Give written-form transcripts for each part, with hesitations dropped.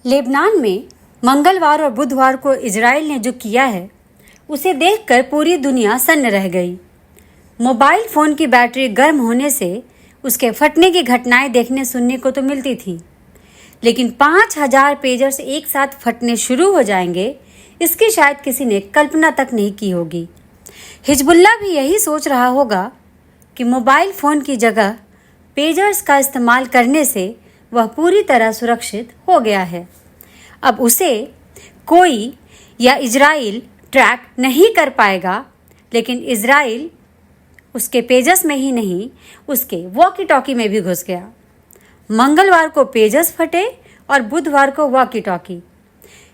Lebanon में मंगलवार और बुधवार को इजराइल ने जो किया है उसे देखकर पूरी दुनिया सन्न रह गई। मोबाइल फ़ोन की बैटरी गर्म होने से उसके फटने की घटनाएं देखने सुनने को तो मिलती थी, लेकिन 5000 पेजर्स एक साथ फटने शुरू हो जाएंगे, इसकी शायद किसी ने कल्पना तक नहीं की होगी। हिजबुल्लाह भी यही सोच रहा होगा कि मोबाइल फ़ोन की जगह पेजर्स का इस्तेमाल करने से वह पूरी तरह सुरक्षित हो गया है। अब उसे कोई या इजराइल ट्रैक नहीं कर पाएगा, लेकिन इजराइल उसके पेजर्स में ही नहीं, उसके वॉकी टॉकी में भी घुस गया। मंगलवार को पेजर्स फटे और बुधवार को वॉकी टॉकी।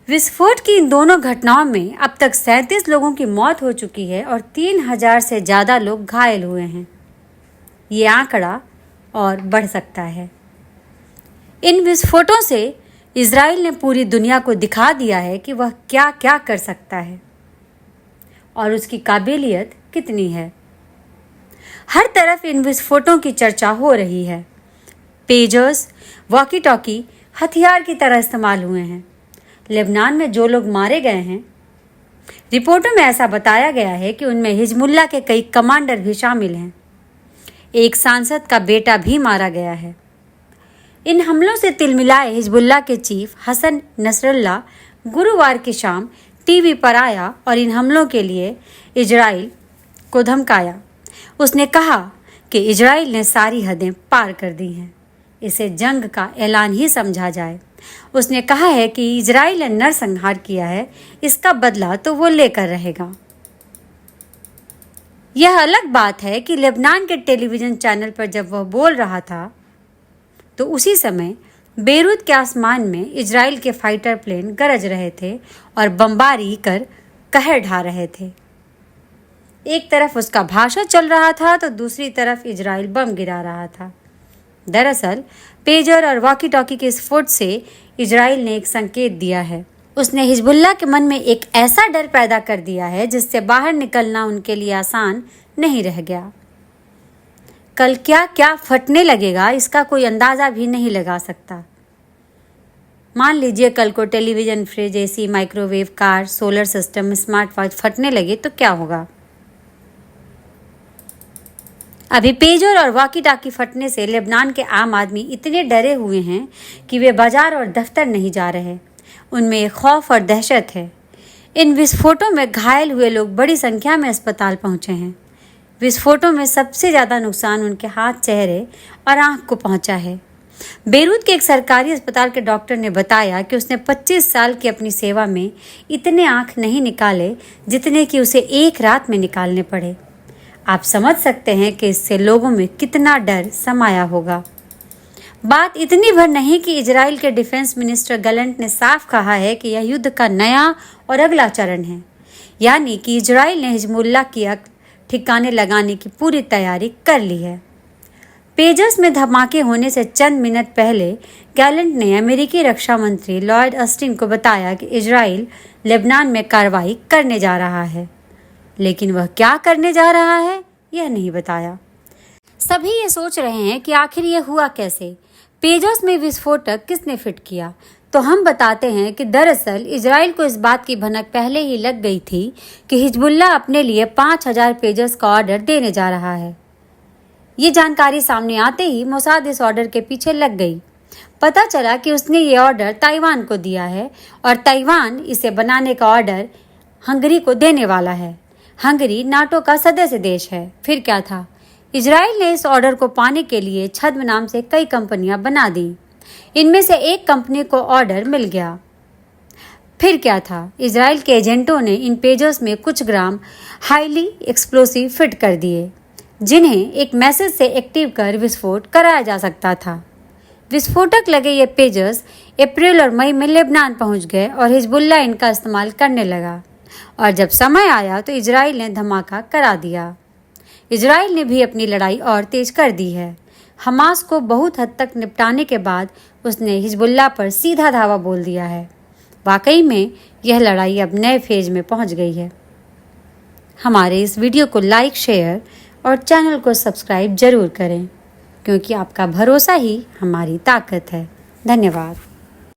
विस्फोट की इन दोनों घटनाओं में अब तक 37 लोगों की मौत हो चुकी है और 3000 से ज़्यादा लोग घायल हुए हैं। ये आंकड़ा और बढ़ सकता है। इन विस्फोटों से इजराइल ने पूरी दुनिया को दिखा दिया है कि वह क्या क्या कर सकता है और उसकी काबिलियत कितनी है। हर तरफ इन विस्फोटों की चर्चा हो रही है। पेजर्स, वॉकी टॉकी हथियार की तरह इस्तेमाल हुए हैं। लेबनान में जो लोग मारे गए हैं, रिपोर्टों में ऐसा बताया गया है कि उनमें हिजबुल्लाह के कई कमांडर भी शामिल हैं। एक सांसद का बेटा भी मारा गया है। इन हमलों से तिलमिलाए हिजबुल्लाह के चीफ हसन नसरल्लाह गुरुवार की शाम टीवी पर आया और इन हमलों के लिए इजराइल को धमकाया। उसने कहा कि इजराइल ने सारी हदें पार कर दी हैं, इसे जंग का ऐलान ही समझा जाए। उसने कहा है कि इजराइल ने नरसंहार किया है, इसका बदला तो वो लेकर रहेगा। यह अलग बात है कि लेबनान के टेलीविज़न चैनल पर जब वह बोल रहा था तो उसी समय बेरूत के आसमान में इजराइल के फाइटर प्लेन गरज रहे थे और बमबारी कर कहर ढा रहे थे। एक तरफ उसका भाषण चल रहा था तो दूसरी तरफ इजराइल बम गिरा रहा था। दरअसल पेजर और वॉकी टॉकी के विस्फोट से इजराइल ने एक संकेत दिया है। उसने हिजबुल्लाह के मन में एक ऐसा डर पैदा कर दिया है जिससे बाहर निकलना उनके लिए आसान नहीं रह गया। कल क्या क्या फटने लगेगा, इसका कोई अंदाज़ा भी नहीं लगा सकता। मान लीजिए कल को television, fridge, AC, microwave, car, solar system, smart watch फटने लगे तो क्या होगा। अभी पेजर और वॉकी टॉकी फटने से लेबनान के आम आदमी इतने डरे हुए हैं कि वे बाजार और दफ्तर नहीं जा रहे। उनमें एक खौफ और दहशत है। इन विस्फोटों में घायल हुए लोग बड़ी संख्या में अस्पताल पहुंचे हैं। विस्फोटों में सबसे ज़्यादा नुकसान उनके हाथ, चेहरे और आंख को पहुंचा है। बेरूत के एक सरकारी अस्पताल के डॉक्टर ने बताया कि उसने 25 साल की अपनी सेवा में इतने आंख नहीं निकाले जितने कि उसे एक रात में निकालने पड़े। आप समझ सकते हैं कि इससे लोगों में कितना डर समाया होगा। बात इतनी भर नहीं कि इजराइल के डिफेंस मिनिस्टर गैलेंट ने साफ कहा है कि यह युद्ध का नया और अगला चरण है, यानी कि इजराइल ने हिजबुल्लाह की ठिकाने लगाने की पूरी तैयारी कर ली है। पेजर्स में धमाके होने से चंद मिनट पहले गैलेंट ने अमेरिकी रक्षा मंत्री लॉयड ऑस्टिन को बताया कि इजराइल लेबनान में कार्रवाई करने जा रहा है, लेकिन वह क्या करने जा रहा है यह नहीं बताया। सभी ये सोच रहे हैं कि आखिर यह हुआ कैसे, पेजर्स में विस्फोटक किसने फिट किया। तो हम बताते हैं कि दरअसल इजराइल को इस बात की भनक पहले ही लग गई थी कि हिजबुल्लाह अपने लिए 5000 पेजर्स का ऑर्डर देने जा रहा है। ये जानकारी सामने आते ही मोसाद इस ऑर्डर के पीछे लग गई। पता चला कि उसने ये ऑर्डर ताइवान को दिया है और ताइवान इसे बनाने का ऑर्डर हंगरी को देने वाला है। हंगरी नाटो का सदस्य देश है। फिर क्या था, इजराइल ने इस ऑर्डर को पाने के लिए छद्म नाम से कई कंपनियां बना दी। इनमें से एक कंपनी को ऑर्डर मिल गया। फिर क्या था, इजराइल के एजेंटों ने इन पेजर्स में कुछ ग्राम हाईली एक्सप्लोसिव फिट कर दिए, जिन्हें एक मैसेज से एक्टिव कर विस्फोट कराया जा सकता था। विस्फोटक लगे ये पेजर्स अप्रैल और मई में लेबनान पहुंच गए और हिजबुल्लाह इनका इस्तेमाल करने लगा। और जब समय आया तो इजराइल ने धमाका करा दिया। इजराइल ने भी अपनी लड़ाई और तेज कर दी है। हमास को बहुत हद तक निपटाने के बाद उसने हिजबुल्लाह पर सीधा धावा बोल दिया है। वाकई में यह लड़ाई अब नए फेज में पहुंच गई है। हमारे इस वीडियो को लाइक, शेयर और चैनल को सब्सक्राइब जरूर करें, क्योंकि आपका भरोसा ही हमारी ताकत है। धन्यवाद।